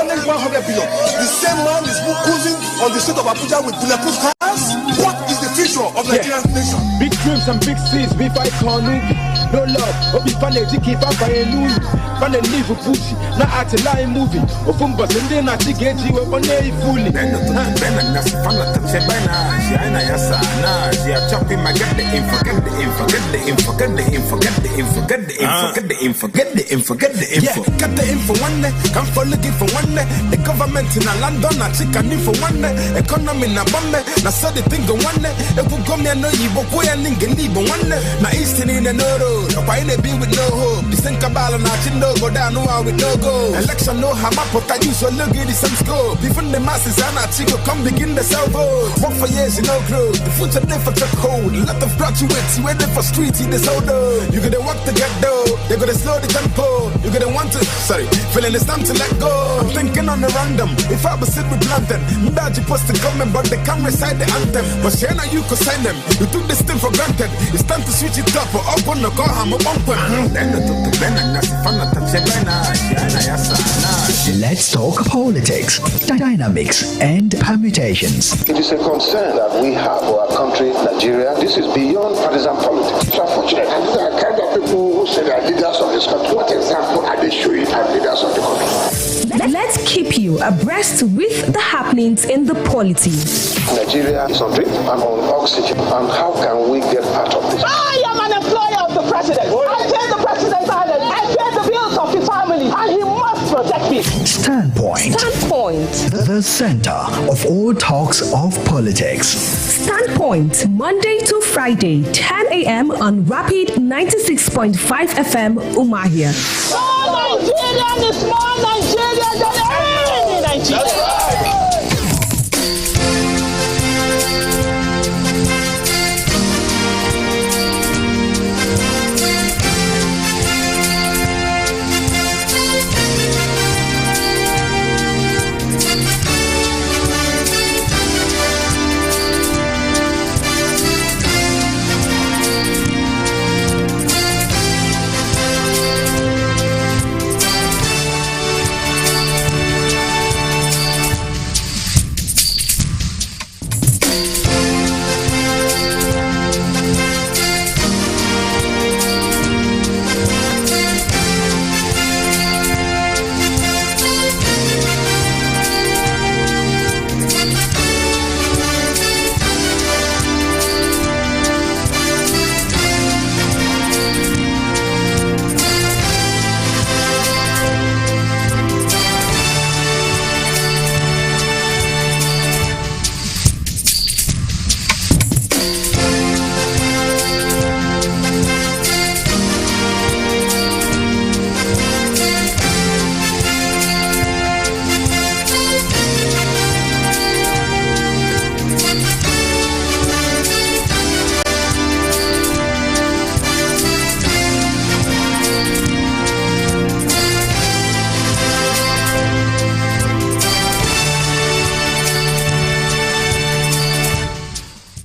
manage 100 billion. The same man is cruising on the street of Abuja with bulletproof cars. What is the future of Nigerian nation? Big dreams and big seeds, be iconic. No love, Obi Paneji keep up by a new. Pan and leave a pussy, not at a line movie. Of Umbas and then I get you up on a fully. Ben and that's fun at the Chebana. She yasa, she are chopping my get the info, get the info, get the info, get the info, get the info, get the info, get the info, get the info, get the info. Yeah, get the info one day, come for looking for one day. The government in a London, a chicken for one day. Economy in a bomb, now so the thing go one day. If we come here, no, you book way and leave one day. Now Eastern in the no road, or by be with no hope. The same cabal and Achindo go down no with no go. Election no hammer, but I use so look at the same scope. Even the masses are not chico, come begin the cell vote. Work for years, you know, growth. The future never took hold. A lot of graduates, you waiting for streets in this old door. You gotta walk to get dough, they gotta slow the tempo. You gotta want to, feeling it's time to let go. I'm thinking on the random. If I was sit with London, Mdaji supposed to come but they can't recite the anthem. But Shana, you could sign them. You took this thing for granted. It's time to switch it up or up on the car, I'm a bumper. Let's talk politics, dynamics, and permutations. It is a concern that we have for our country, Nigeria. This is beyond partisan politics. It's unfortunate. And these are the kind of people who say they are leaders of this country. What example are they showing as leaders of the country? Let's keep you abreast with the happenings in the polity. Nigeria is on drink and on oxygen. And how can we get out of this? I am an employer of the president. I pay the president's salary. I pay the bills of his family. And he must protect me. Standpoint. The center of all talks of politics. Standpoint, Monday to Friday, 10 a.m. on Rapid 96.5 FM, Umahia. All Nigerian is more Nigerian than any Nigerian. That's right.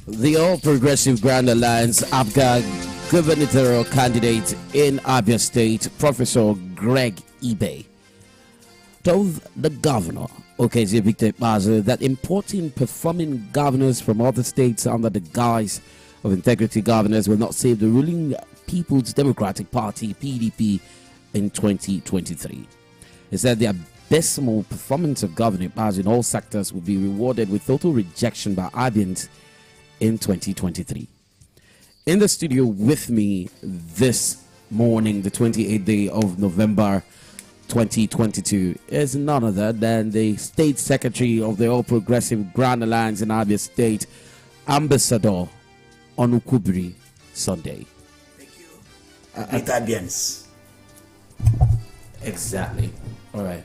The All Progressive Grand Alliance APGA gubernatorial candidate in Abia State, Professor Greg Ibe, told the governor, Okezie Victor Ikpeazu, that importing performing governors from other states under the guise of integrity governors will not save the ruling People's Democratic Party, PDP, in 2023. He said the abysmal performance of Governor Ikpeazu in all sectors will be rewarded with total rejection by Abians in 2023. In the studio with me this morning, the 28th day of November 2022, is none other than the State Secretary of the All Progressive Grand Alliance in Abia State, Ambassador Onukubri Sunday. Thank you. Abians. Exactly. All right.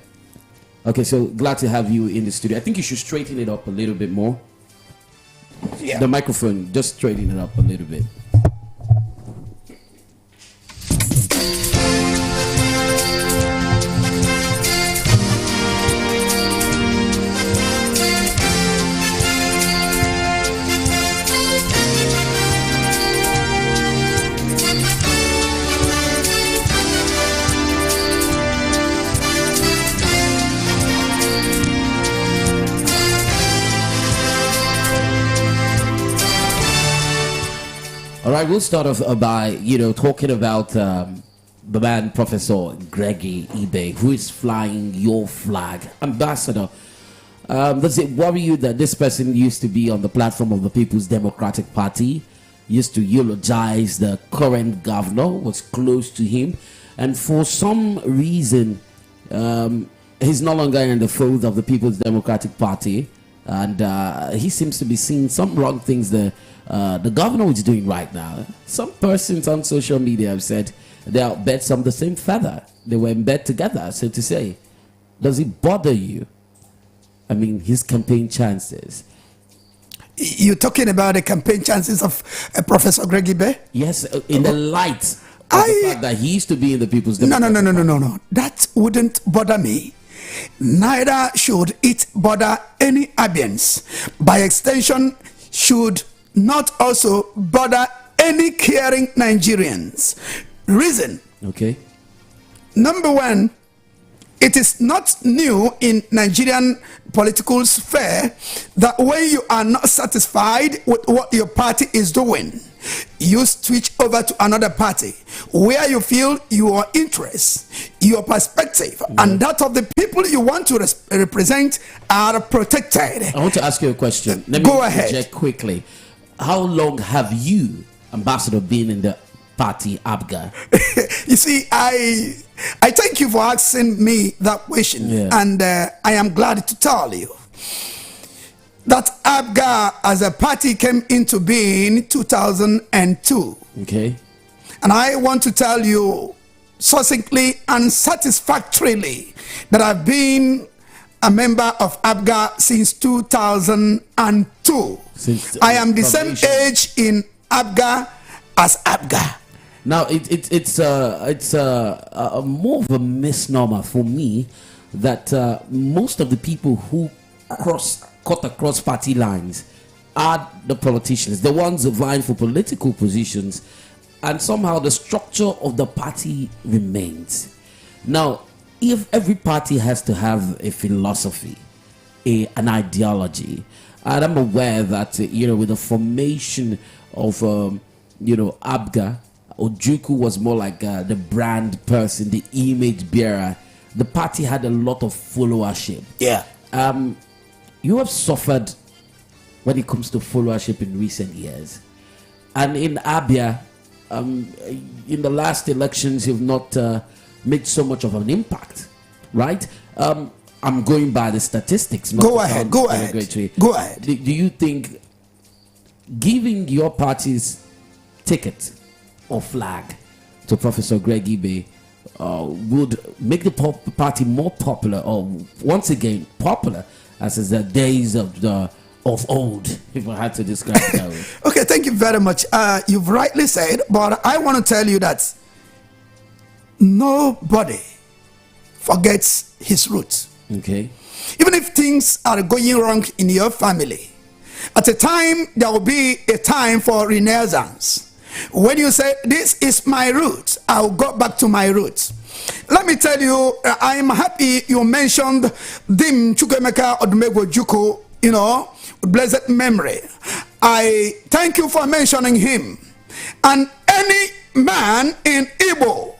Okay, so glad to have you in the studio. I think you should straighten it up a little bit more. Yeah. The microphone, just straighten it up a little bit. All right, we'll start off by, talking about the man, Professor Gregory Ibe, who is flying your flag. Ambassador, does it worry you that this person used to be on the platform of the People's Democratic Party, used to eulogize the current governor, was close to him, and for some reason, he's no longer in the fold of the People's Democratic Party, and he seems to be seeing some wrong things the governor is doing right now. Some persons on social media have said they are birds of the same feather. They were in bed together, so to say. Does it bother you? I mean, his campaign chances. You're talking about the campaign chances of Professor Greg Ibe? Yes, in the light of the fact that he used to be in the People's Democratic Party. No. That wouldn't bother me. Neither should it bother any Abians. By extension, should not also bother any caring Nigerians. Reason. Okay. Number one, it is not new in Nigerian political sphere that when you are not satisfied with what your party is doing, you switch over to another party where you feel your interest, your perspective, and that of the people you want to represent are protected. I want to ask you a question. Let me Go ahead. Check quickly. How long have you, Ambassador, been in the party ABGA? You see, I thank you for asking me that question, and I am glad to tell you that ABGA as a party came into being in 2002. Okay. And I want to tell you succinctly and satisfactorily that I've been a member of ABGA since 2002. I am the same age in ABGA as ABGA. Now it's more of a misnomer for me that most of the people who cut across party lines are the politicians, the ones vying for political positions, and somehow the structure of the party remains. Now, if every party has to have a philosophy, an ideology, and I'm aware that with the formation of ABGA, Ojukwu was more like the brand person, the image bearer. The party had a lot of followership. Yeah. You have suffered when it comes to followership in recent years. And in Abia, in the last elections, you've not made so much of an impact, right? I'm going by the statistics. Go ahead. Do you think giving your party's ticket or flag to Professor Greg Ibe would make the party more popular, or once again popular, as is the days of old, if I had to describe it that way? Okay, thank you very much. You've rightly said, but I want to tell you that nobody forgets his roots. Okay. Even if things are going wrong in your family, at a time there will be a time for renaissance. When you say, this is my root, I'll go back to my roots. Let me tell you, I'm happy you mentioned Dim Chukwemeka Odumegwu Ojukwu, blessed memory. I thank you for mentioning him. And any man in Igbo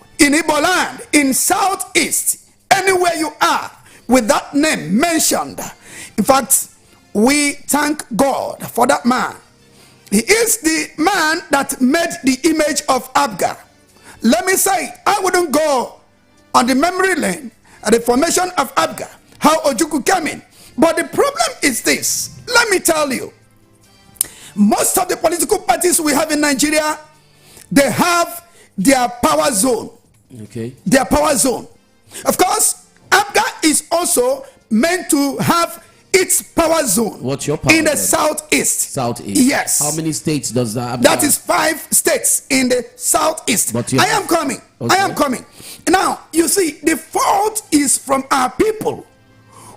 land, in Southeast, anywhere you are, with that name mentioned, in fact, we thank God for that man. He is the man that made the image of ABGA. Let me say, I wouldn't go on the memory lane at the formation of ABGA, how Ojukwu came in. But the problem is this. Let me tell you, most of the political parties we have in Nigeria, they have their power zone. Okay. Their power zone. Of course, ABGA is also meant to have its power zone. What's your power in the zone? Southeast. Southeast. Yes. How many states does that have? That is 5 states in the Southeast. I am coming. Okay. I am coming. Now, you see, the fault is from our people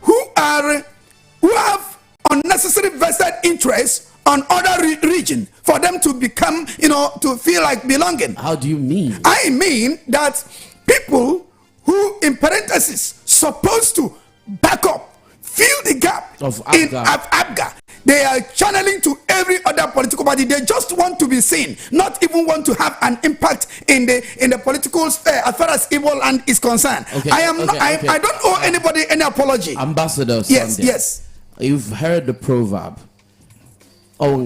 who have unnecessary vested interests on other region for them to become, to feel like belonging. How do you mean? I mean that people who, in parentheses, supposed to back up, fill the gap of ABGA, they are channeling to every other other political party. They just want to be seen, not even want to have an impact in the political sphere as far as Igbo land is concerned. Okay, I don't owe anybody any apology. Ambassador Yes, Sunday, yes. You've heard the proverb. Good.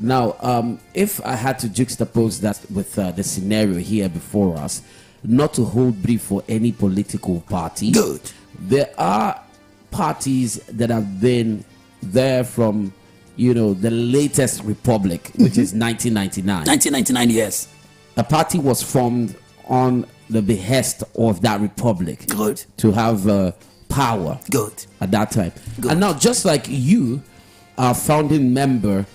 Now, if I had to juxtapose that with the scenario here before us, not to hold brief for any political party. Good. There are parties that have been there from, the latest republic, which is 1999. 1999, yes. A party was formed on the behest of that republic. Good. To have power. Good. At that time. Good. And now, just like you are founding member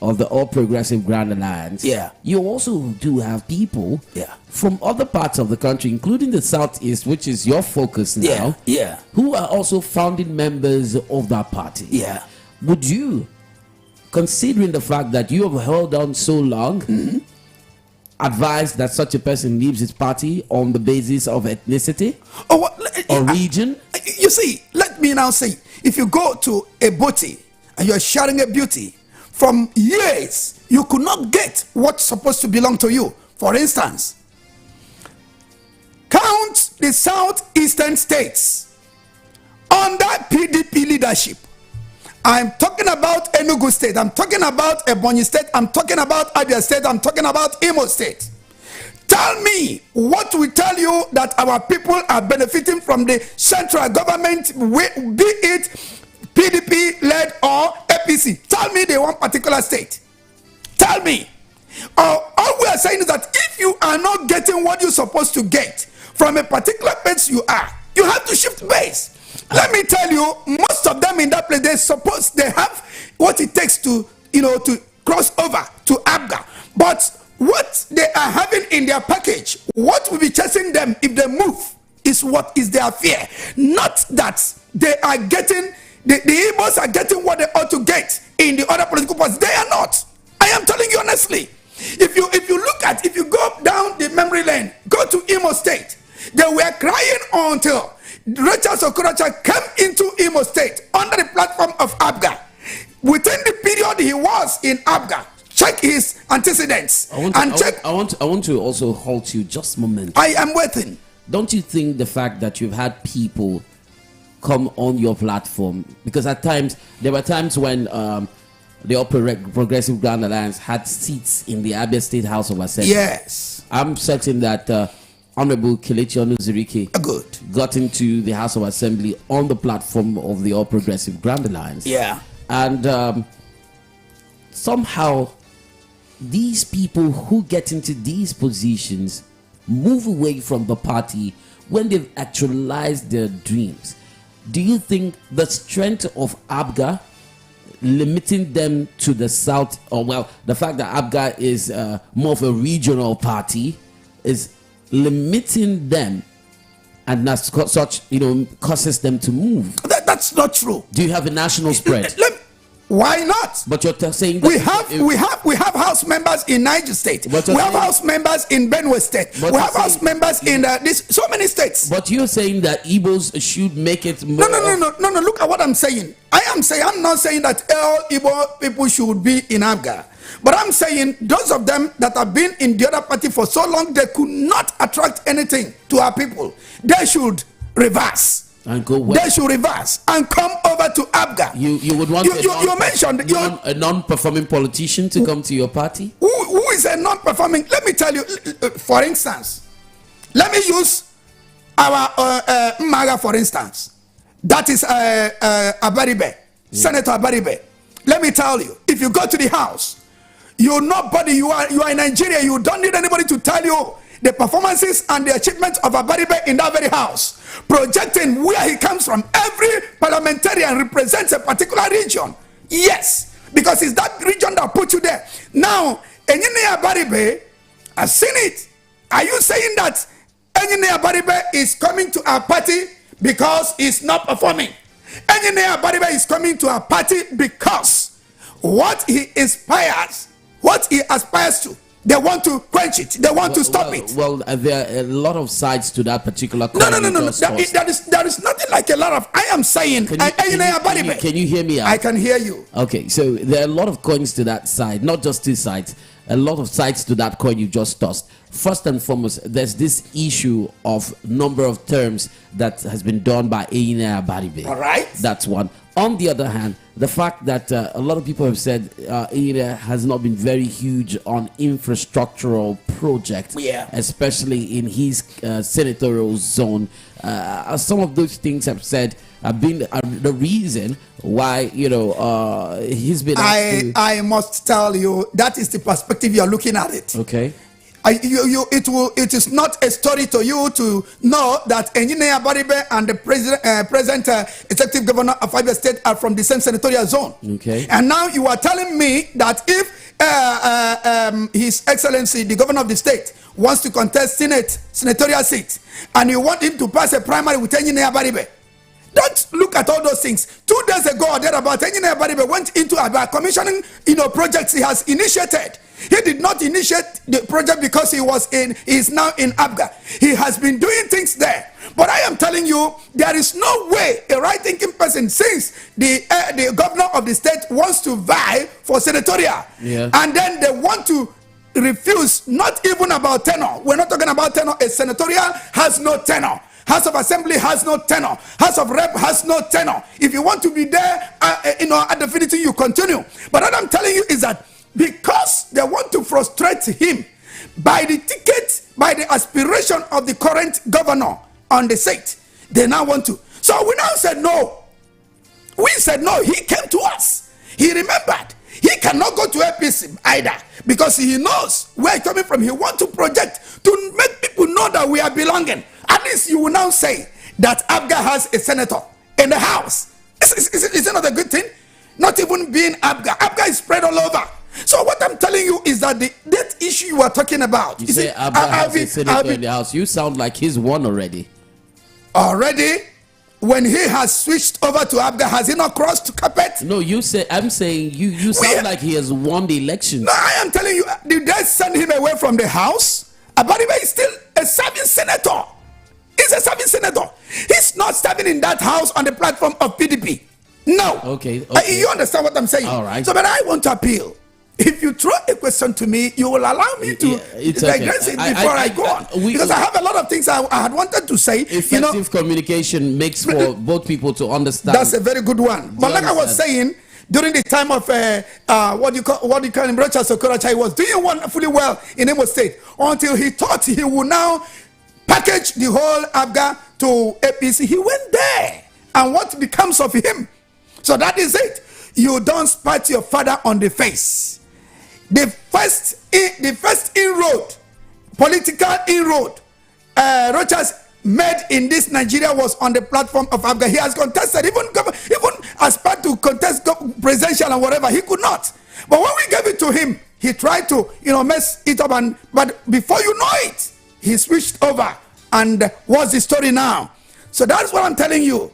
of the All Progressive Grand Alliance, yeah, you also do have people from other parts of the country, including the Southeast, which is your focus now, who are also founding members of that party. Yeah. Would you, considering the fact that you have held on so long, advise that such a person leaves his party on the basis of ethnicity or region? You see, let me now say, if you go to a booty and you're sharing a beauty, from years, you could not get what's supposed to belong to you. For instance, count the southeastern states under PDP leadership. I'm talking about Enugu State. I'm talking about Ebonyi State. I'm talking about Abia State. I'm talking about Imo State. Tell me what will tell you that our people are benefiting from the central government, be it PDP-led or APC. Tell me the one particular state. Tell me. All we are saying is that if you are not getting what you're supposed to get from a particular place you have to shift base. Let me tell you, most of them in that place, they have what it takes to cross over to ABGA. But what they are having in their package, what will be chasing them if they move, is what is their fear. Not that they are getting... The Igbos are getting what they ought to get in the other political parties. They are not. I am telling you honestly. If you go down the memory lane, go to Imo State, they were crying until Rachel Okorocha came into Imo State under the platform of ABGA. Within the period he was in ABGA, check his antecedents. I want to also halt you just a moment. I am waiting. Don't you think the fact that you've had people come on your platform, because at times there were times when the All Progressive Grand Alliance had seats in the Abia State House of Assembly. Yes, I'm certain that Honorable Kelechi Onuzirike got into the House of Assembly on the platform of the All Progressive Grand Alliance. Yeah, and somehow these people who get into these positions move away from the party when they've actualized their dreams. Do you think the strength of ABGA limiting them to the south, or the fact that ABGA is more of a regional party is limiting them, and as such, causes them to move? That's not true. Do you have a national spread? Why not? But you're saying that we have house members in Niger State. We have house members in Benue State. We have house members in so many states. But you're saying that Igbos should make it more. No. Look at what I'm saying. I'm not saying that all Igbo people should be in ABGA. But I'm saying those of them that have been in the other party for so long, they could not attract anything to our people. They should reverse. And go where? They should reverse and come over to ABGA. You would want a non-performing politician to come to your party? Who is a non-performing? Let me tell you, for instance, let me use our Maga for instance. That is Abaribe, Senator Abaribe. Let me tell you, if you go to the house, you're nobody, you are in Nigeria, you don't need anybody to tell you the performances and the achievements of Abaribe in that very house, projecting where he comes from. Every parliamentarian represents a particular region. Yes, because it's that region that put you there. Now, Enyine Abaribe has seen it. Are you saying that Enyine Abaribe is coming to our party because he's not performing? Enyine Abaribe is coming to our party because what he aspires to They want to quench it. They want to stop it. Well, there are a lot of sides to that particular coin. No. There is nothing like a lot of. I am saying. Can you hear me out? I can hear you. Okay, so there are a lot of coins to that side, not just two sides. A lot of sides to that coin you just tossed. First and foremost, there's this issue of number of terms that has been done by Eyine Abaribe. All right. That's one. On the other hand, the fact that a lot of people have said Eyine has not been very huge on infrastructural projects, especially in his senatorial zone. Some of those things have said have been the reason why he's been. I must tell you that is the perspective you are looking at it. Okay. It is not a story to you to know that Eyine Abaribe and the present executive governor of Abia State are from the same senatorial zone. Okay. And now you are telling me that if His Excellency, the governor of the state, wants to contest senatorial seat, and you want him to pass a primary with Eyine Abaribe, don't look at all those things. 2 days ago or thereabout, Eyine Abaribe went into Abia commissioning projects he has initiated. He did not initiate the project because he is now in Abga. He has been doing things there. But I am telling you, there is no way a right-thinking person, since the governor of the state wants to vie for senatorial, and then they want to refuse, not even about tenure. We're not talking about tenure. A senatorial has no tenure. House of Assembly has no tenure. House of Rep has no tenure. If you want to be there, at the finity, you continue. But what I'm telling you is that because they want to frustrate him by the ticket, by the aspiration of the current governor on the state, they now want to. So we now said no. We said no. He came to us. He remembered. He cannot go to APC either because he knows where he's coming from. He wants to project to make people know that we are belonging. At least you will now say that Abga has a senator in the house. Is it not a good thing? Not even being Abga. Abga is spread all over. So what I'm telling you is that that issue you are talking about. You say Abga has a senator in the house. You sound like he's won already. Already? When he has switched over to Abga, has he not crossed carpet? No, I'm saying you sound like he has won the election. No, I am telling you, did they send him away from the house? Abaribe is still a serving senator. He's a serving senator. He's not serving in that house on the platform of PDP. No. Okay. You understand what I'm saying? All right. So, but I want to appeal. If you throw a question to me, you will allow me to digress it before I go on. Because I have a lot of things I had wanted to say. Effective communication makes for both people to understand. That's a very good one. But like I was saying, during the time of what you call him, Rochas Okorocha, he was doing wonderfully well in Imo State until he thought he would now package the whole Abga to APC. He went there, and what becomes of him? So that is it. You don't spat your father on the face. The first inroad, political inroad, Rochas made in this Nigeria was on the platform of Abga. He has contested, even as part to contest presidential and whatever, he could not. But when we gave it to him, he tried to mess it up, but before you know it, he switched over. And what's the story now? So that's what I'm telling you.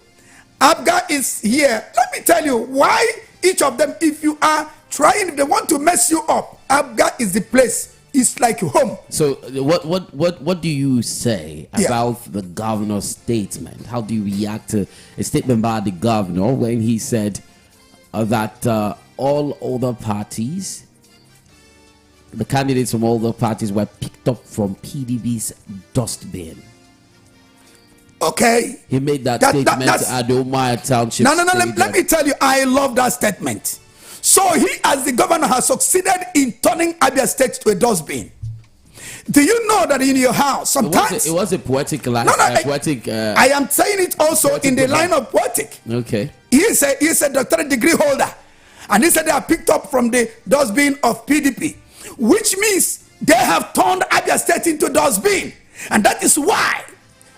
Abga is here. Let me tell you why each of them, if you are trying, if they want to mess you up, Abga is the place. It's like home. So what do you say about the governor's statement? How do you react to a statement by the governor when he said that all other parties, the candidates from all the parties, were picked up from PDB's dustbin? Okay. He made that statement at the Umaya Township. No. Let me tell you, I love that statement. So he, as the governor, has succeeded in turning Abia State to a dustbin. Do you know that in your house, sometimes... It was a poetic line. I am saying it also in the line of poetic. Okay. He's a doctorate degree holder. And he said they are picked up from the dustbin of PDP. Which means they have turned Abia State into dustbin. And that is why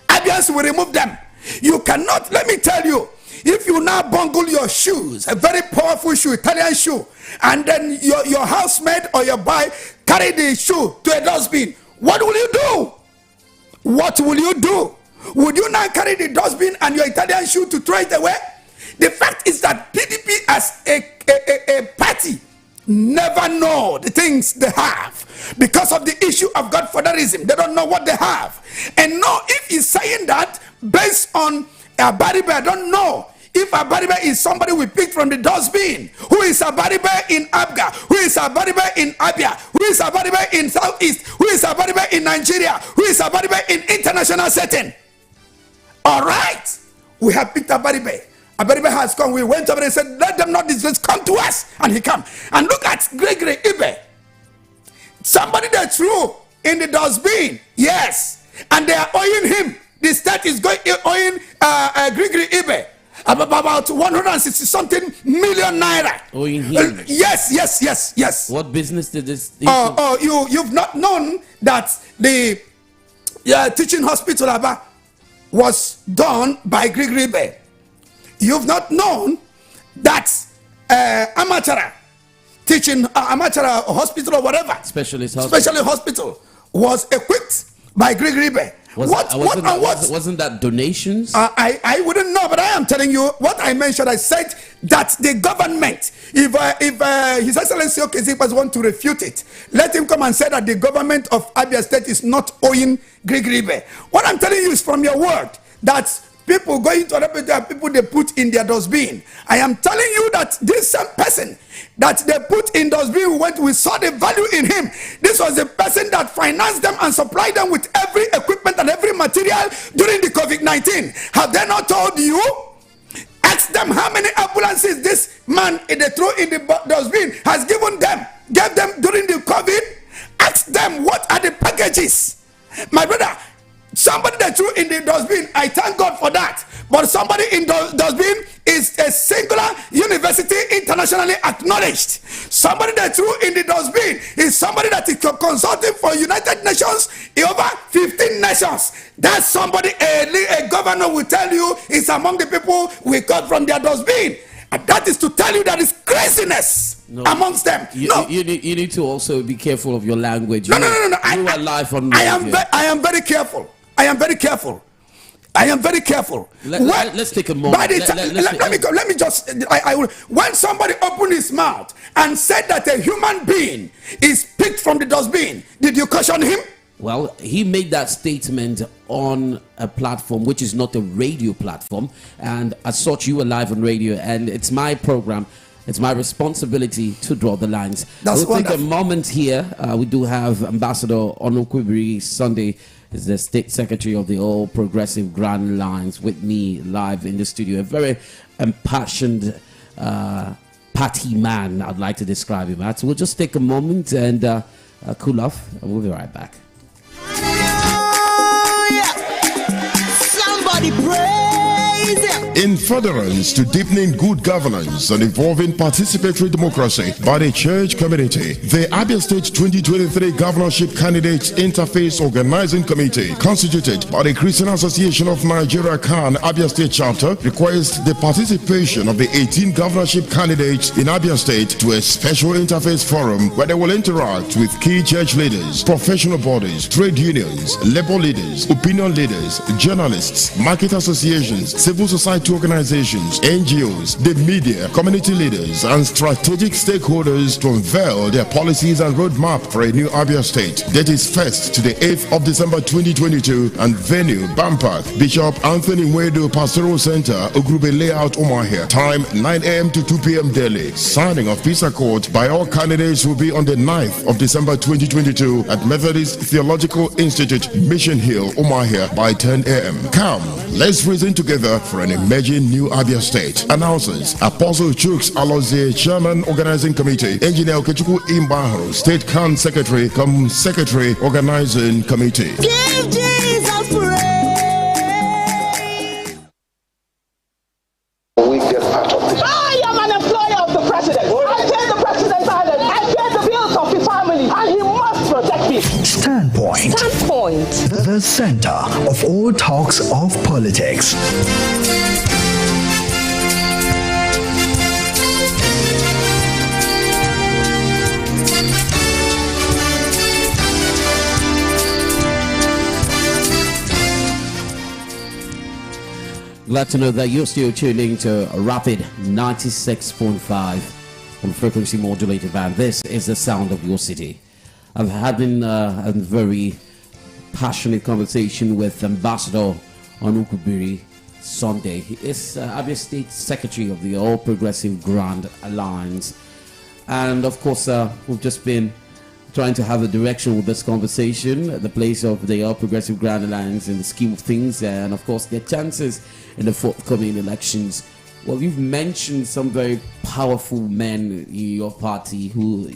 Abians will remove them. You cannot, let me tell you, if you now bungle your shoes, a very powerful shoe, Italian shoe, and then your housemaid or your boy carry the shoe to a dustbin, what will you do? What will you do? Would you now carry the dustbin and your Italian shoe to throw it away? The fact is that PDP as a party never know the things they have because of the issue of Godfatherism. They don't know what they have. And no, if he's saying that based on Abaribe, I don't know if Abaribe is somebody we picked from the dustbin. Who is Abaribe in Abga? Who is Abaribe in Abia? Who is Abaribe in Southeast? Who is Abaribe in Nigeria? Who is Abaribe in international setting? All right, we have picked Abaribe. Abaribe has come. We went over and said, let them not disgrace. Come to us. And he come. And look at Gregory Ibe. Somebody that threw in the dustbin. Yes. And they are owing him. The state is owing Gregory Ibe about 160 something million naira. Owing him? Yes. What business did this? You've not known that the teaching hospital was done by Gregory Ibe. You've not known that Amachara teaching Amachara hospital or whatever specialist hospital was equipped by Gregory Ibe. Wasn't that donations? I wouldn't know, but I am telling you what I mentioned. I said that the government, if His Excellency Okezipas want to refute it, let him come and say that the government of Abia State is not owing Gregory Ibe. What I'm telling you is from your word that people going to other people they put in their dustbin. I am telling you that this same person that they put in dustbin, we saw the value in him. This was the person that financed them and supplied them with every equipment and every material during the COVID-19. Have they not told you? Ask them how many ambulances this man they threw in the dustbin has gave them during the COVID. Ask them what are the packages. My brother, somebody that threw in the dustbin, I thank God for that. But somebody in the dustbin is a singular university internationally acknowledged. Somebody that threw in the dustbin is somebody that is consulting for United Nations in over 15 nations. That's somebody a governor will tell you is among the people we got from their dustbin. And that is to tell you that is craziness amongst them. You need to also be careful of your language. No. You are live on radio. I am very careful. I am very careful. Let's take a moment. Let me just. When somebody opened his mouth and said that a human being is picked from the dustbin, did you caution him? Well, he made that statement on a platform which is not a radio platform, and as such, you are live on radio, and it's my program. It's my responsibility to draw the lines. We'll take a moment here. We do have Ambassador Onokwibiri Sunday, is the State Secretary of the All Progressive Grand Lines, with me live in the studio. A very impassioned party man, I'd like to describe him as. So we'll just take a moment and cool off, and we'll be right back. Somebody praise him. In furtherance to deepening good governance and evolving participatory democracy by the church community, the Abia State 2023 Governorship Candidates Interface Organizing Committee, constituted by the Christian Association of Nigeria (CAN) Abia State Chapter, requests the participation of the 18 governorship candidates in Abia State to a special interface forum where they will interact with key church leaders, professional bodies, trade unions, labor leaders, opinion leaders, journalists, market associations, civil society organizations, NGOs, the media, community leaders, and strategic stakeholders to unveil their policies and roadmap for a new Abia State. Date is 1st to the 8th of December 2022, and venue Bampark, Bishop Anthony Wedo Pastoral Center, Ugrube Layout, Umahia. Time 9 a.m. to 2 p.m. daily. Signing of peace accord by all candidates will be on the 9th of December 2022 at Methodist Theological Institute, Mission Hill, Umahia by 10 a.m. Come, let's reason together for an emerging new Abia State. Announcers Apostle Chooks Alozie, Chairman Organizing Committee, Engineer Okechukwu Imbaharo, State CAN Secretary, come Secretary Organizing Committee. Give Jesus praise. We get part of this. I am an employer of the president. I pay the president's salary. I pay the bills of his family, and he must protect me. Standpoint. The center of all talks of politics. Glad to know that you're still tuning to Rapid 96.5 on frequency modulated band. This is the sound of your city. I'm having a very passionate conversation with Ambassador Onukubiri Sunday. He is Abia State Secretary of the All Progressive Grand Alliance. And of course, we've just been trying to have a direction with this conversation, the place of the All Progressive Grand Alliance in the scheme of things, and of course their chances in the forthcoming elections. Well, you've mentioned some very powerful men in your party who,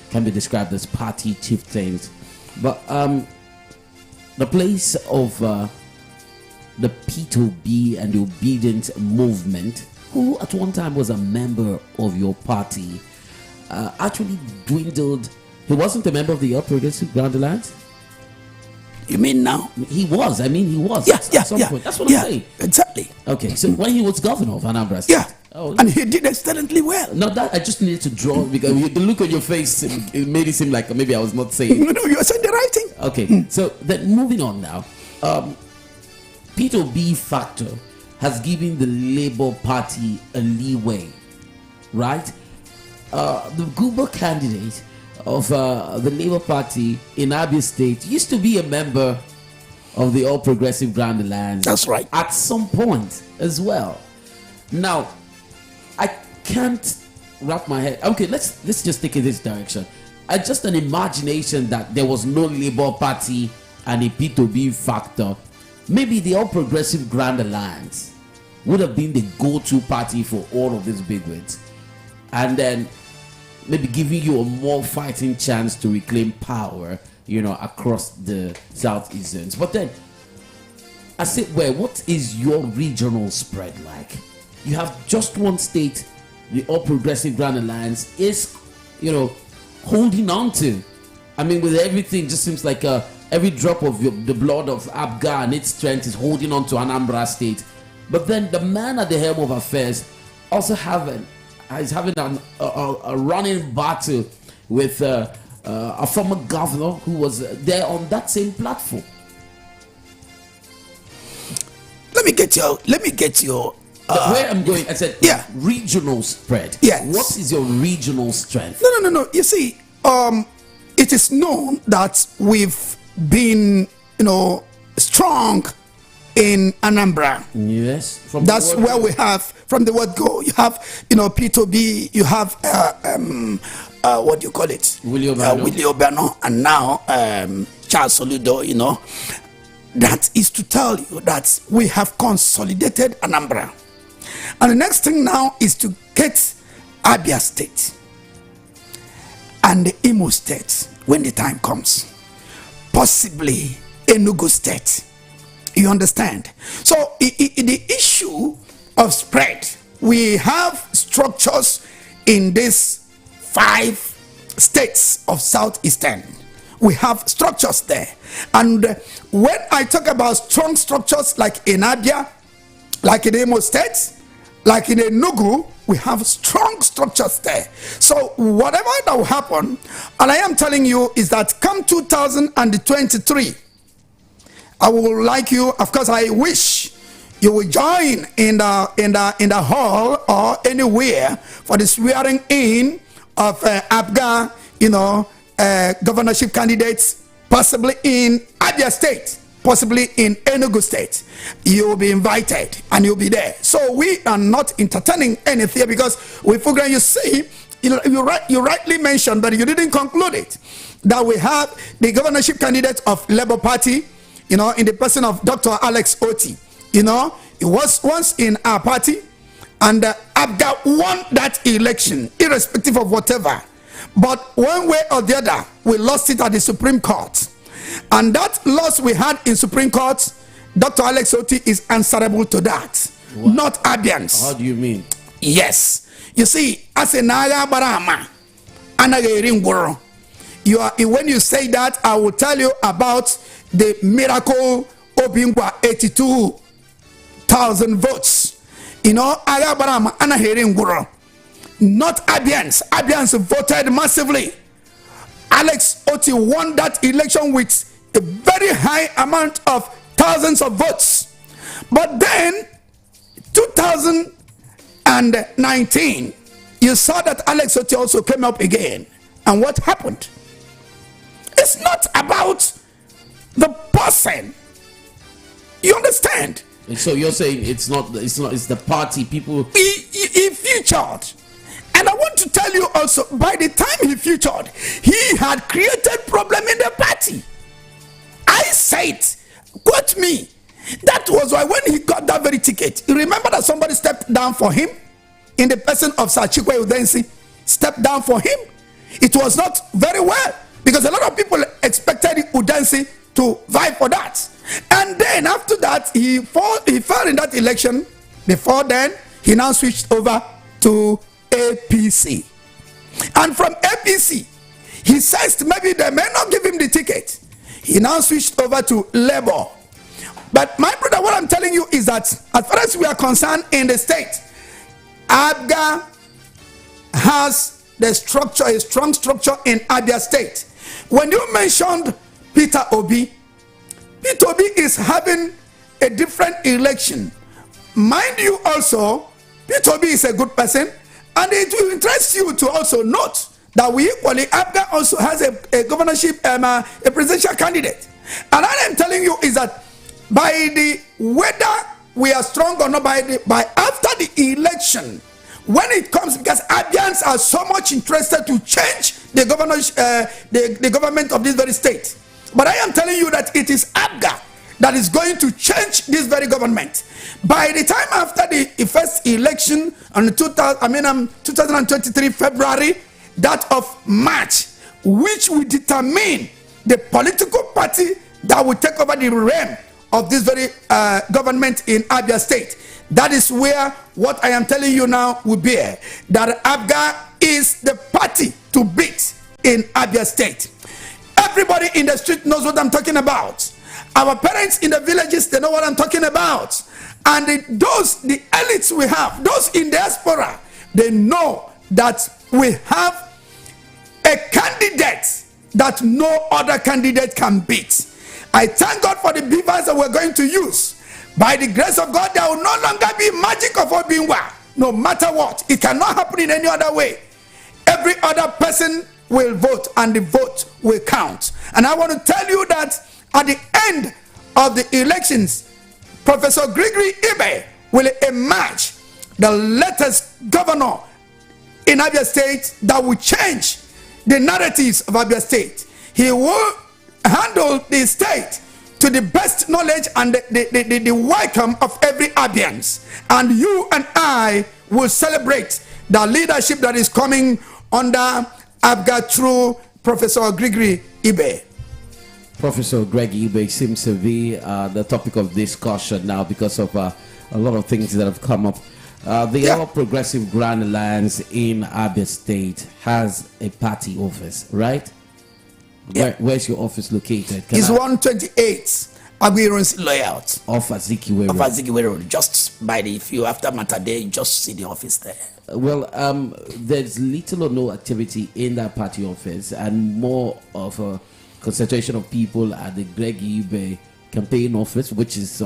can be described as party chieftains. But the place of the P2B and the Obedient Movement, who at one time was a member of your party, actually dwindled. He wasn't a member of the All Progressive Grand Alliance? You mean now? He was. He was. Yeah. Point. That's what I'm saying. Exactly. Okay, so when he was governor of Anambra State. Yeah. Oh, and he did excellently well. No, that I just needed to draw because the look on your face, it made it seem like maybe I was not saying. No, you are saying the right thing. Okay, so then moving on now. P2B factor has given the Labour Party a leeway, right? The Guber candidate of the Labour Party in Abia State used to be a member of the All Progressive Grand Alliance. That's right. At some point as well. Now, I can't wrap my head. Okay, let's just take it this direction. Just an imagination that there was no Labour Party and a P2B factor. Maybe the All Progressive Grand Alliance would have been the go-to party for all of these bigwigs, and then maybe giving you a more fighting chance to reclaim power, across the southeast zones. But then, I said, what is your regional spread like? You have just one state, the All Progressive Grand Alliance is, holding on to. With everything, just seems like every drop of the blood of Abga and its strength is holding on to Anambra State. But then the man at the helm of affairs also is having a running battle with a former governor who was there on that same platform. Let me get your where I'm going, I said, regional spread. Yes. What is your regional strength? No. You see, it is known that we've been, strong in Anambra. Yes. That's where we have, from the word go, you have, P2B, you have, what do you call it? Willie Obiano, and now Charles Soludo, That is to tell you that we have consolidated Anambra. And the next thing now is to get Abia State and the Imo State when the time comes. Possibly Enugu State. You understand? So the issue of spread, we have structures in these 5 states of Southeastern. We have structures there. And when I talk about strong structures like in Abia, like in Imo State, like in Enugu, we have strong structures there. So whatever that will happen, and I am telling you is that come 2023, I would like you, of course, I wish you will join in the hall or anywhere for the swearing in of Abga, governorship candidates, possibly in Abia State, possibly in Enugu State. You will be invited and you'll be there. So we are not entertaining anything because we figure, you see, you rightly mentioned, but you didn't conclude it, that we have the governorship candidate of Labour Party, in the person of Dr. Alex Oti. He was once in our party, and Abga won that election, irrespective of whatever. But one way or the other, we lost it at the Supreme Court. And that loss we had in Supreme Court, Dr. Alex Oti is answerable to that. What? Not Abians. How do you mean? Yes. You see, as a Naga Barama, Anagaringworo, when you say that, I will tell you about the miracle Obingwa 82,000 votes. Aga Barama, Anagaringworo. Not Abians. Abians voted massively. Alex Oti won that election with a very high amount of thousands of votes. But then, 2019, you saw that Alex Otti also came up again. And what happened? It's not about the person. You understand? And so you're saying it's the party people. He featured. And I want to tell you also, by the time he featured, he had created problem in the party. I said, quote me, that was why when he got that very ticket, you remember that somebody stepped down for him in the person of Sir Chikwe Udensi, stepped down for him. It was not very well because a lot of people expected Udensi to vie for that. And then after that, he fell in that election. Before then, he now switched over to APC. And from APC, he sensed maybe they may not give him the ticket. He now switched over to Labour. But my brother, what I'm telling you is that as far as we are concerned in the state, ABGA has the structure, a strong structure in Abia State. When you mentioned Peter Obi is having a different election. Mind you also, Peter Obi is a good person, and it will interest you to also note that we equally, ABGA also has a governorship, a presidential candidate. And what I'm telling you is that by the whether we are strong or not, by after the election, when it comes, because Abians are so much interested to change the the government of this very state. But I am telling you that it is ABGA that is going to change this very government. By the time after the first election on 2023 February, that of March, which will determine the political party that will take over the realm of this very government in Abia State. That is where what I am telling you now will be, that ABGA is the party to beat in Abia State. Everybody in the street knows what I'm talking about. Our parents in the villages, they know what I'm talking about. And the elites we have, those in diaspora, they know that we have a candidate that no other candidate can beat. I thank God for the beavers that we're going to use. By the grace of God, there will no longer be magic of Obinwa. No matter what, it cannot happen in any other way. Every other person will vote and the vote will count. And I want to tell you that at the end of the elections, Professor Gregory Ibe will emerge the latest governor in Abia State that will change the narratives of Abia State. He will handle the state to the best knowledge and the welcome of every Abians. And you and I will celebrate the leadership that is coming under ABGA through Professor Gregory Ibe. Professor Greg Ibe seems to be the topic of discussion now because of a lot of things that have come up. The All Progressive Grand Alliance in Abia State has a party office, right? Where's your office located? It's 128 Aguirre's layout. Off Azikiwe Road. Off Azikiwe Road. Just by the few after Matade, you just see the office there. Well, there's little or no activity in that party office and more of a concentration of people at the Greg Ibe campaign office, which is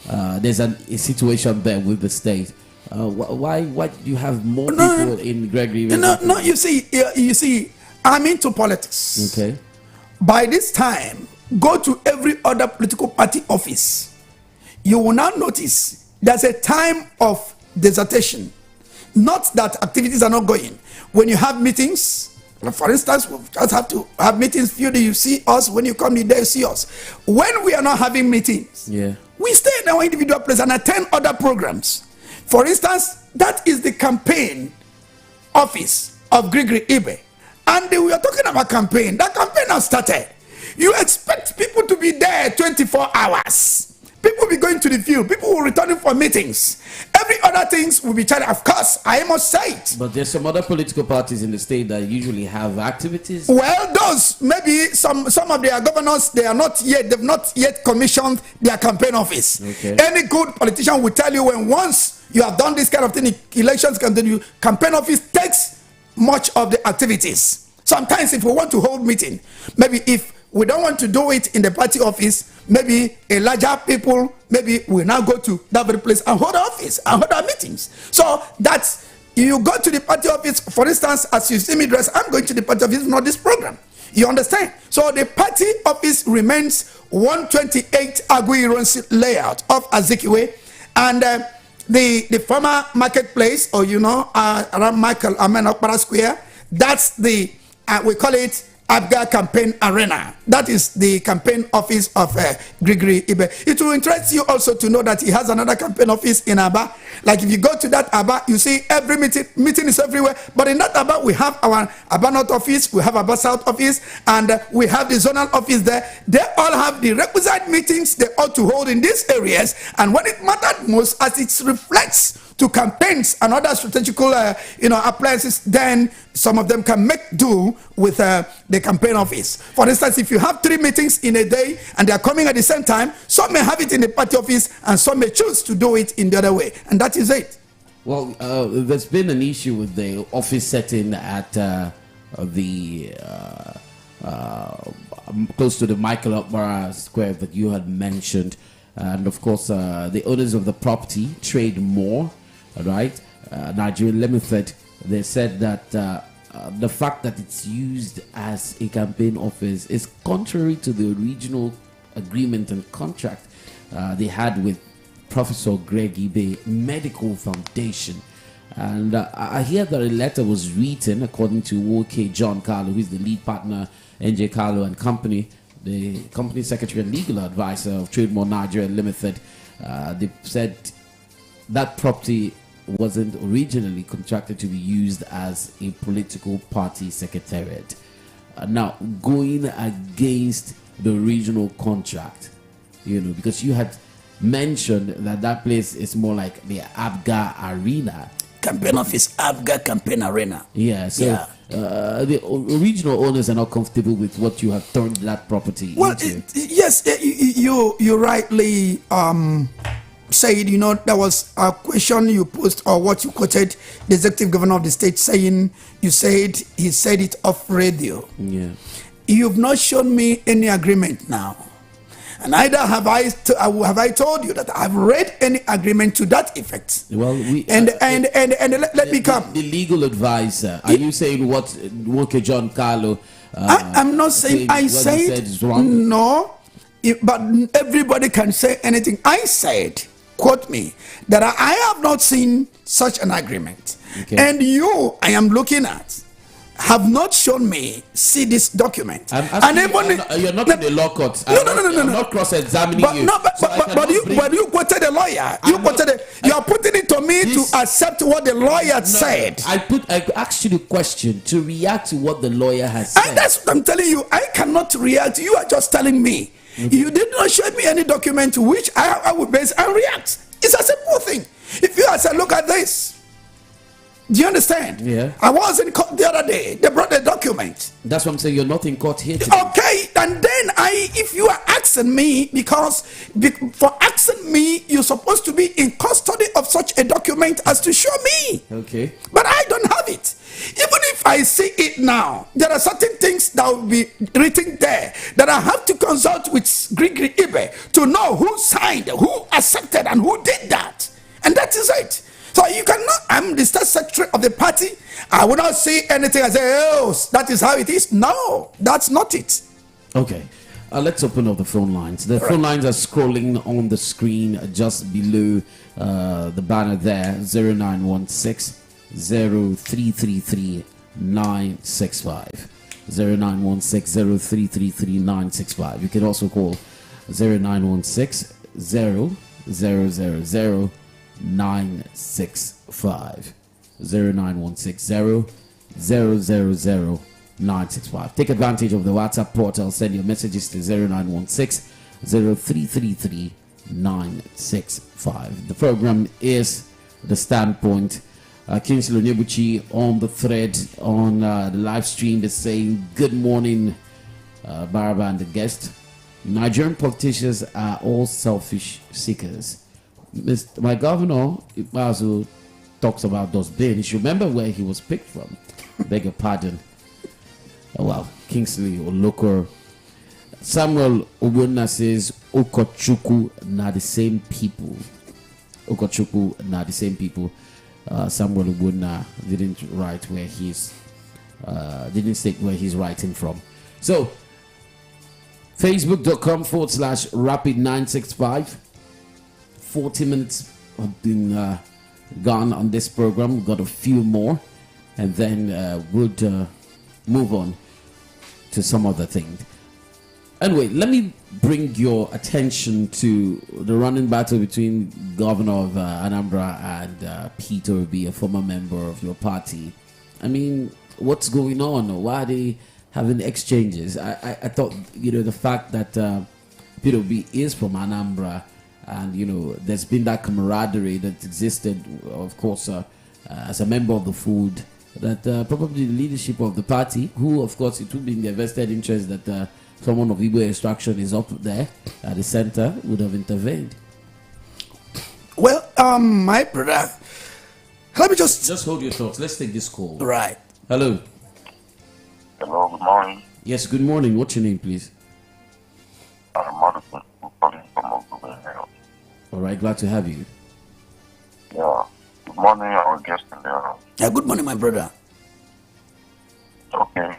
there's a situation there with the state. Why do you have more people in Greg Ibe? No, you see, I'm into politics. Okay. By this time, go to every other political party office. You will now notice there's a time of dissertation. Not that activities are not going. When you have meetings, for instance, we just have to have meetings. You see us. When you come there, you see us. When we are not having meetings, we stay in our individual place and attend other programs. For instance, that is the campaign office of Gregory Ibe. And we are talking about campaign. That campaign has started. You expect people to be there 24 hours. People will be going to the field. People will return for meetings. Every other things will be charged. Of course, I must say it. But there's some other political parties in the state that usually have activities. Well, those maybe some of their governors, they've not yet commissioned their campaign office. Okay. Any good politician will tell you when once you have done this kind of thing, elections continue, campaign office takes much of the activities. Sometimes if we want to hold meeting, maybe if we don't want to do it in the party office, maybe a larger people, maybe we now go to that very place and hold office and hold our meetings. So that's You go to the party office, for instance, as you see me dress, I'm going to the party office, not this program. You understand? So the party office remains 128 Aguiyi layout of Azikiwe, and the former marketplace, or around Michael Okpara Square, that's the we call it Abga Campaign Arena. That is the campaign office of Gregory Ibe. It will interest you also to know that he has another campaign office in Aba. Like if you go to that Aba, you see every meeting is everywhere. But in that Aba, we have our Aba North office, we have Aba South office, and we have the zonal office there. They all have the requisite meetings they ought to hold in these areas. And when it mattered most, as it reflects to campaigns and other strategical appliances, then some of them can make do with the campaign office. For instance, if you have 3 meetings in a day and they are coming at the same time, some may have it in the party office and some may choose to do it in the other way, and that is it. Well, there's been an issue with the office setting at close to the Michael Okpara Square that you had mentioned, and of course the owners of the property, Trade More, right, Nigeria Limited, they said that the fact that it's used as a campaign office is contrary to the original agreement and contract they had with Professor Greg Ibe Medical Foundation. And I hear that a letter was written, according to OK John Carlo, who is the lead partner, NJ Carlo and Company, the company secretary and legal advisor of Trademore Nigeria Limited. They said that property wasn't originally contracted to be used as a political party secretariat. Now, going against the original contract, because you had mentioned that place is more like the Abga Arena. Campaign office, Abga Campaign Arena. Yeah, so Yeah. The original owners are not comfortable with what you have turned that property into. Yes, you rightly said, there was a question you posed, or what you quoted the executive governor of the state saying, he said it off radio. Yeah. You've not shown me any agreement now. And neither have I told you that I've read any agreement to that effect. Well, let me come. The legal advisor. Are you saying what Woke John Carlo? I'm not saying I said no, but everybody can say anything. I said, quote me, that I have not seen such an agreement, and I am looking at, have not shown me see this document. And even you're not in the law court. No. I'm not cross-examining you. But you quoted a lawyer. You are putting it to me to accept what the lawyer said. I asked you the question to react to what the lawyer has said. And that's what I'm telling you. I cannot react. You are just telling me. You did not show me any document to which I would base and react. It's a simple thing. If you say, look at this. Do you understand? Yeah. I was in court the other day. They brought the document. That's what I'm saying. You're not in court here today. Okay, and then if you are asking me, because for asking me, you're supposed to be in custody of such a document as to show me. Okay. But I don't have it. Even if I see it now, there are certain things that will be written there that I have to consult with Gregory Ibe to know who signed, who accepted, and who did that. And that is it. So you cannot, I'm the state secretary of the party. I will not say anything and say, oh, that is how it is. No, that's not it. Okay. Let's open up the phone lines. The phone lines are scrolling on the screen just below the banner there. 0916 0333 965. 0916 0333 965. You can also call 0916 0000 965. 0916 000 965. Take advantage of the WhatsApp portal. Send your messages to 0916 0333 965. The program is The Standpoint. Kingsley Onyebuchi on the thread on the live stream is saying, good morning, Baraba and the guest. Nigerian politicians are all selfish seekers. My governor, Ibazu, talks about those bins. You should remember where he was picked from. Beg your pardon. Well, Kingsley Olokor. Samuel Obuna says, Okochukwu na the same people. Okochukwu na the same people. Samuel Ubuna didn't write where didn't state where he's writing from. So, Facebook.com/Rapid965. 40 minutes have been gone on this program. We've got a few more, and then we'll move on to some other things. Anyway, let me bring your attention to the running battle between Governor of Anambra and Peter Obi, a former member of your party. I mean, what's going on? Why are they having exchanges? I thought, the fact that Peter Obi is from Anambra, and, there's been that camaraderie that existed, of course, as a member of the fold, that probably the leadership of the party, who, of course, it would be in their vested interest that someone of Igbo extraction is up there at the center, would have intervened. Well, my brother, let me just hold your thoughts. Let's take this call. Right. Hello. Hello, good morning. Yes, good morning. What's your name, please? I'm Madison, calling from Ogubeneo. All right, glad to have you. Yeah. Good morning, our guest in there. Yeah, good morning, my brother. Okay.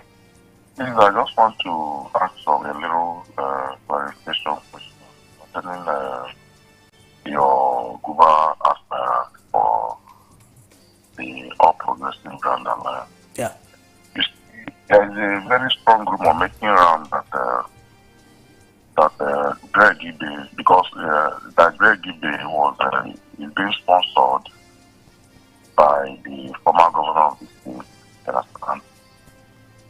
Please, I just want to ask a little clarification question concerning your Guba aspirant for the All Progressive Grand Alliance. Yeah. You see, there is a very strong rumor making around that Greg Ibe, because that Greg Ibe is being sponsored by the former governor of the state,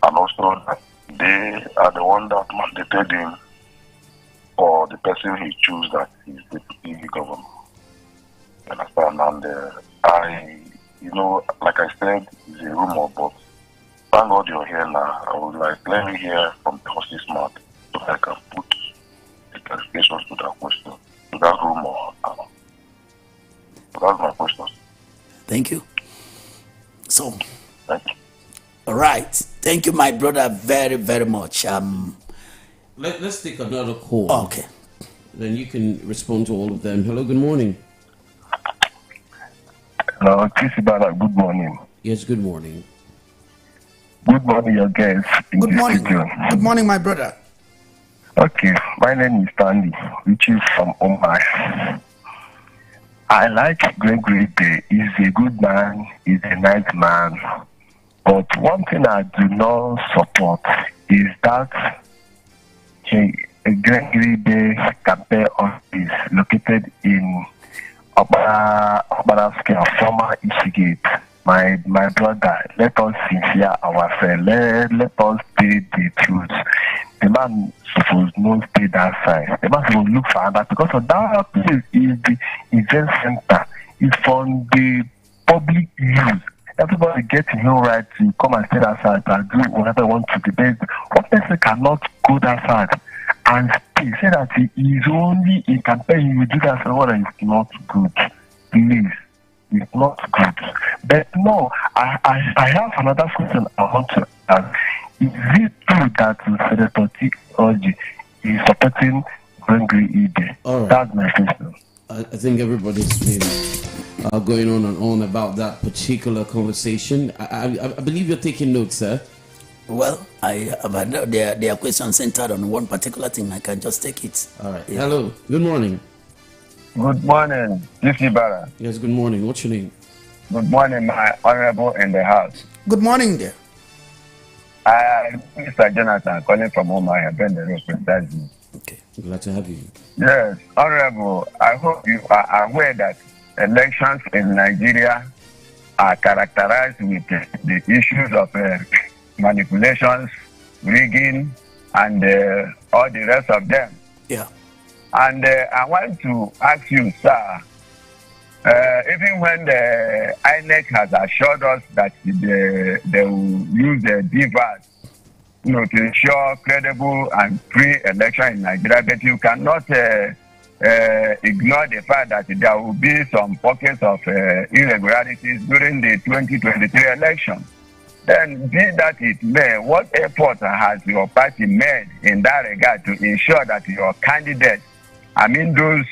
and also that they are the one that mandated him or the person he chose that is the deputy governor. And like I said, it's a rumor, but thank God you're here now. I would let me hear from the horse's mouth so I can put the clarifications to that question, to that rumor. So that's my question. Thank you. So, thank you. All right. Thank you, my brother, very, very much. Let's take another call. Okay. Then you can respond to all of them. Hello, good morning. Hello, Kisibala, good morning. Yes, good morning. Good morning, your guests. Good morning. Good morning, my brother. Okay, my name is Stanley, which is from Omar. I like Gregory Day. He's a good man. He's a nice man. But one thing I do not support is that Gregory Day campaign office is located in Obaraske, former Ishigate. My brother, let us sincere ourselves. Let us tell the truth. The man supposed not stay that side. The man supposed look for that because of that place is the event center. It's from the public use. Everybody gets no right to come and stay that side and do whatever they want to debate. One person cannot go that side and say that he is only in campaign. He will do that side. What is not good. Please. It's not good. But no, I have another question I want to ask. Is it true that Senator T. Oji is supporting Gregory Ibe? Right. That's my question. I think everybody's been going on and on about that particular conversation. I believe you're taking notes, sir. Well, there are questions centered on one particular thing. I can just take it. All right. Yeah. Hello. Good morning. Good morning, Jesse Barra. Yes, good morning. What's your name? Good morning, my honorable in the house. Good morning, dear. Mr. Jonathan, calling from Omar, Ben the Road, precisely. Okay, glad to have you. Yes, honorable, I hope you are aware that elections in Nigeria are characterized with the issues of manipulations, rigging, and all the rest of them. Yeah. And I want to ask you, sir, even when the INEC has assured us that they will use the DVAS, to ensure credible and free election in Nigeria, but you cannot ignore the fact that there will be some pockets of irregularities during the 2023 election. Then, be that it may, what effort has your party made in that regard to ensure that your candidates,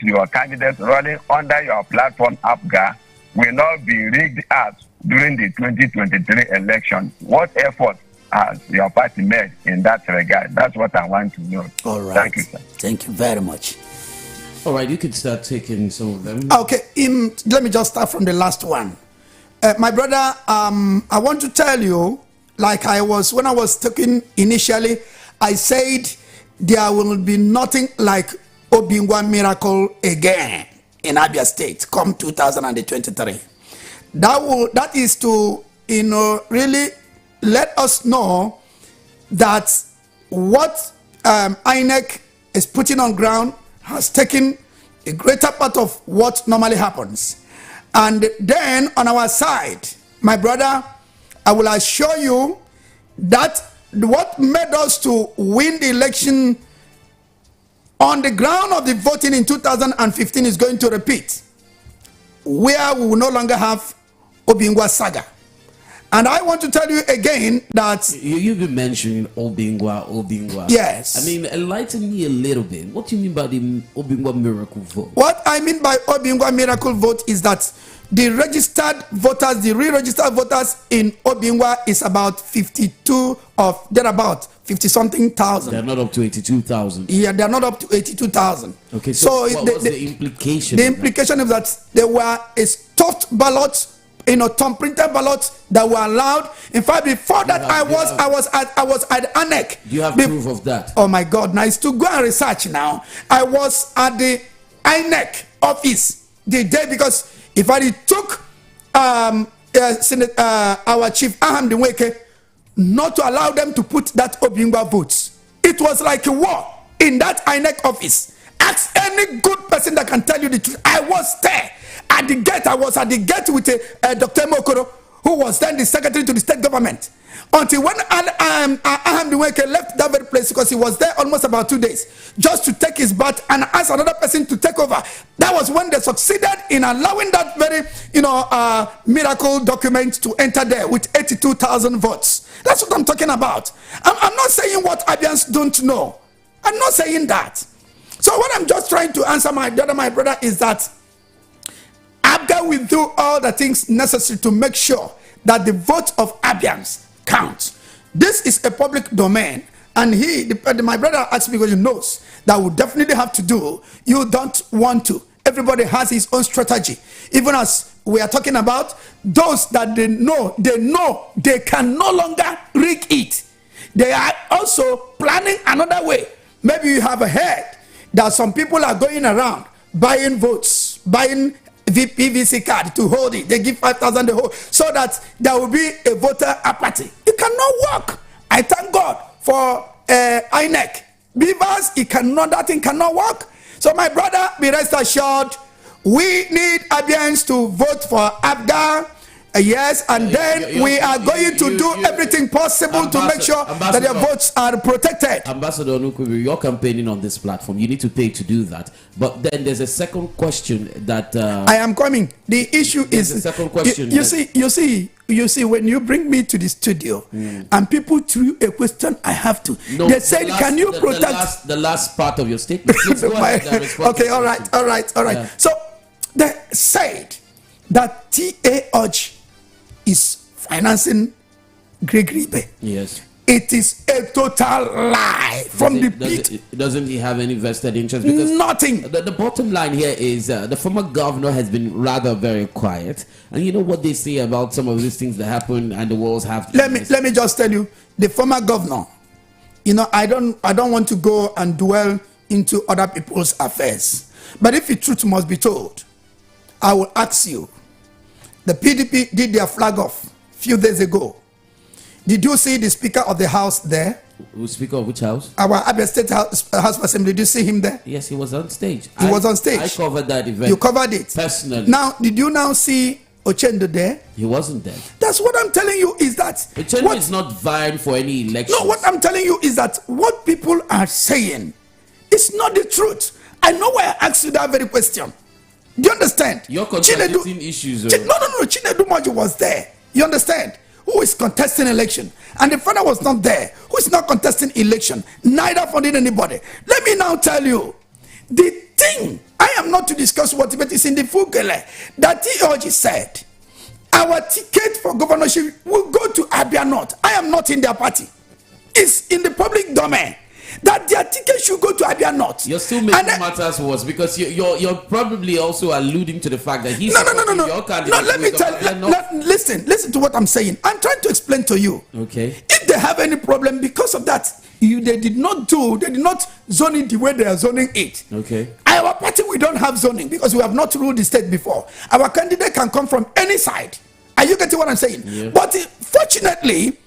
your candidates running under your platform, APGA, will not be rigged out during the 2023 election. What effort has your party made in that regard? That's what I want to know. All right. Thank you, sir. Thank you very much. All right, you can start taking some of them. Okay, let me just start from the last one. My brother, I want to tell you, like when I was talking initially, I said there will be nothing like Obingwa miracle again in Abia State come 2023. That is to, really let us know that what INEC is putting on ground has taken a greater part of what normally happens. And then on our side, my brother, I will assure you that what made us to win the election on the ground of the voting in 2015 is going to repeat, where we will no longer have Obingwa saga. And I want to tell you again that you've been mentioning Obingwa. Yes. I mean, enlighten me a little bit. What do you mean by the Obingwa miracle vote? What I mean by Obingwa miracle vote is that the registered voters, the re-registered voters in Obingwa is about 52 of thereabout 50-something thousand. They're not up to 82,000. Yeah, they're not up to 82,000. Okay, so what was the implication? The implication is that there were a stuffed ballots, thumb printed ballots that were allowed. In fact, before that, I was at ANEC. Do you have proof of that? Oh my God! Now it's to go and research now. I was at the INEC office the day, because if I took our chief Aham Dinweke not to allow them to put that Obingwa votes, it was like a war in that INEC office. Ask any good person that can tell you the truth. I was there at the gate. I was at the gate with Dr. Mokoro, who was then the secretary to the state government. Until when Aham Dinweke left that very place, because he was there almost about 2 days, just to take his bath and ask another person to take over. That was when they succeeded in allowing that very, miracle document to enter there with 82,000 votes. That's what I'm talking about. I'm not saying what Abians don't know. I'm not saying that. So what I'm just trying to answer my brother is that ABGA will do all the things necessary to make sure that the vote of Abians counts. This is a public domain, and my brother asked me, because he knows that we definitely have to do. You don't want to. Everybody has his own strategy. Even as we are talking about those that they know they can no longer rig it. They are also planning another way. Maybe you have heard that some people are going around buying votes, buying PVC card to hold it. They give 5,000 to hold, so that there will be a voter apathy. It cannot work. I thank God for INEC. Beavers, that thing cannot work. So my brother, be rest assured, we need Abians to vote for ABGA. Yes, and then we are going to do everything possible to make sure that their votes are protected. Ambassador Onukwuru, you're campaigning on this platform. You need to pay to do that. But then there's a second question that I am coming. The issue is the second question. You see, when you bring me to the studio and people threw a question, I have to. They said, "Can you protect the last part of your statement?" Okay, all right. Yeah. So they said that TA Urge is financing Gregory Ibe. Yes. It is a total lie from the pit. Doesn't he have any vested interest? Because nothing. The bottom line here is the former governor has been rather very quiet, and you know what they say about some of these things that happen, and the walls have. Let me just tell you, the former governor. I don't want to go and dwell into other people's affairs, but if the truth must be told, I will ask you. The PDP did their flag off a few days ago. Did you see the Speaker of the House there? Speaker of which house? Our Abia State House of Assembly. Did you see him there? Yes, he was on stage. He was on stage. I covered that event. You covered it? Personally. Now, did you now see Ochendo there? He wasn't there. That's what I'm telling you is that... Ochendo is not vying for any election. No, what I'm telling you is that what people are saying is not the truth. I know why I asked you that very question. Do you understand? You're contradicting issues. No. Chinedu Moji was there. You understand? Who is contesting election? And the father was not there. Who is not contesting election? Neither funding anybody. Let me now tell you, the thing I am not to discuss what, but it's in the full gele that T.O.G. said, our ticket for governorship will go to Abia North. I am not in their party. It's in the public domain that their ticket should go to Abia North. You're still making matters worse because you're probably also alluding to the fact that he's no. Your candidate. No, let me tell you. Listen to what I'm saying. I'm trying to explain to you. Okay. If they have any problem because of that, they did not zone it the way they are zoning it. Okay. Our party, we don't have zoning because we have not ruled the state before. Our candidate can come from any side. Are you getting what I'm saying? Yeah. But fortunately,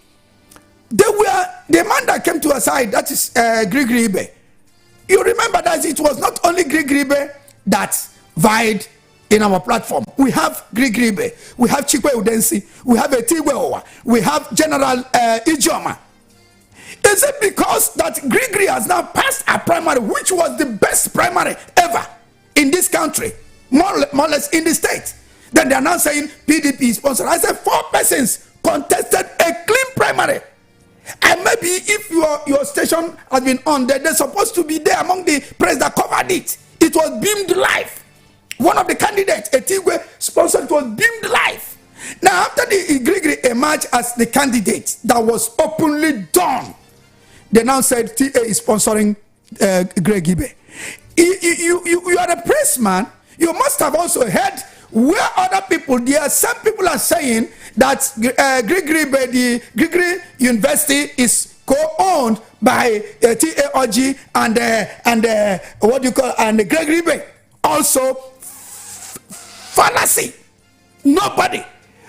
the man that came to our side, that is Gregory Ibe. You remember that it was not only Gregory Ibe that vied in our platform. We have Gregory Ibe, we have Chikwe Udensi, we have Etigwe Owa, we have General Ijoma. Is it because that Gregory has now passed a primary, which was the best primary ever in this country, more or less in the state? Then they are now saying PDP is sponsored. I said 4 persons contested a clean primary. And maybe if your station has been on there, they're supposed to be there among the press that covered it. It was beamed live. One of the candidates, Etigwe, sponsored, it was beamed live. Now, after the Gregory emerged as the candidate that was openly done, they now said TA is sponsoring Greg Ibe. You are a press man. You must have also heard where other people, some people are saying that Gregory Ibe, the Gregory University is co-owned by TAOG and what do you call, and Gregory Ibe. Also, fallacy. Nobody.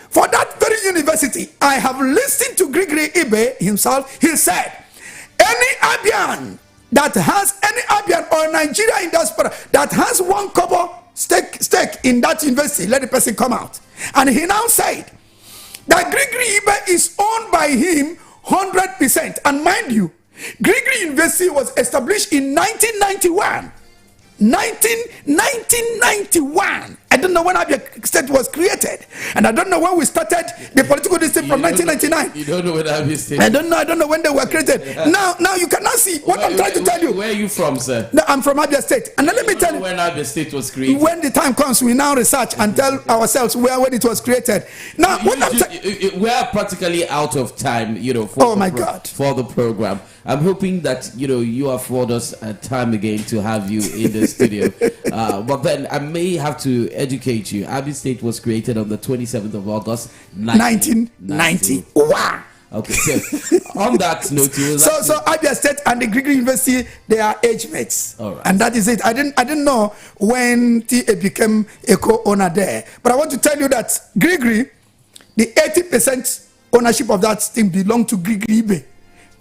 For that very university, I have listened to Gregory Ibe himself. He said, any Abian that has any Abian or Nigeria in diaspora that has 1 kobo stake in that university, let the person come out. And he now said that Gregory Ibe is owned by him 100%. And mind you, Gregory University was established in 1991. 1991. I don't know when Abia State was created, and I don't know when we started the political district from 1999. You don't know when Abia State. I don't know when they were created. Now you cannot see what I'm trying to tell you. Where are you from, sir? No, I'm from Abia State, and let me tell you when Abia State was created. When the time comes, we now research and tell ourselves when it was created. Now, we are practically out of time, for the program. I'm hoping that you afford us time again to have you in the studio. But then I may have to educate you. Abia State was created on the 27th of August, 1991. Okay, so on that note, so Abia State and the Gregory University, they are age mates. All right. And that is it. I didn't know when TA became a co-owner there. But I want to tell you that Gregory, the 80% ownership of that thing belonged to Gregory Ibe.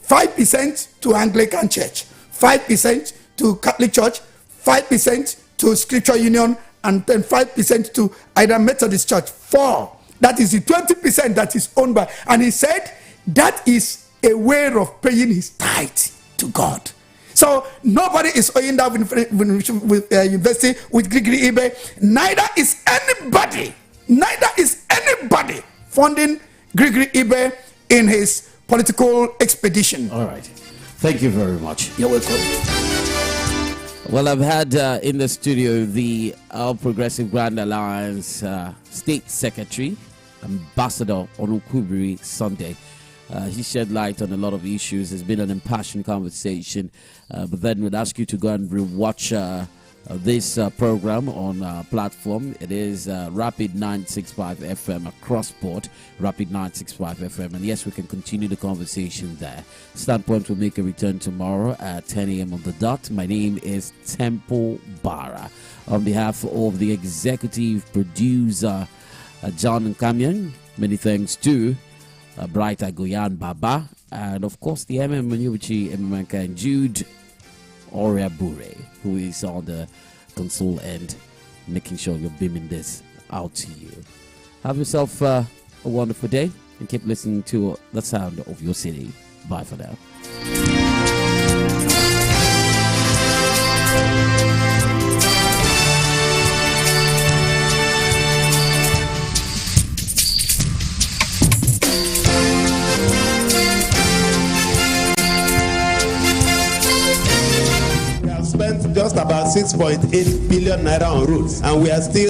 5% to Anglican Church, 5% to Catholic Church, 5% to Scripture Union, and then 5% to either Methodist Church. 4. That is the 20% that is owned by. And he said that is a way of paying his tithe to God. So nobody is owing that with university with Gregory Ibe. Neither is anybody funding Gregory Ibe in his political expedition. All right. Thank you very much. You're welcome. Well, I've had in the studio the All Progressive Grand Alliance State Secretary, Ambassador Onukubiri Sunday. He shed light on a lot of issues. It's been an impassioned conversation. But then we'd ask you to go and rewatch this program on our platform. It is Rapid 965 FM across board, Rapid 965 FM. And yes, we can continue the conversation there. Standpoint will make a return tomorrow at 10 a.m. on the dot. My name is Temple Barra. On behalf of the executive producer, John Kamyan, many thanks to Bright Agoyan Baba, and of course the Manuichi Emanka and Jude Oria Bure, who is on the console end, making sure you're beaming this out to you. Have yourself a wonderful day and keep listening to the sound of your city. Bye for now. Spent just about 6.8 billion naira on roads, and we are still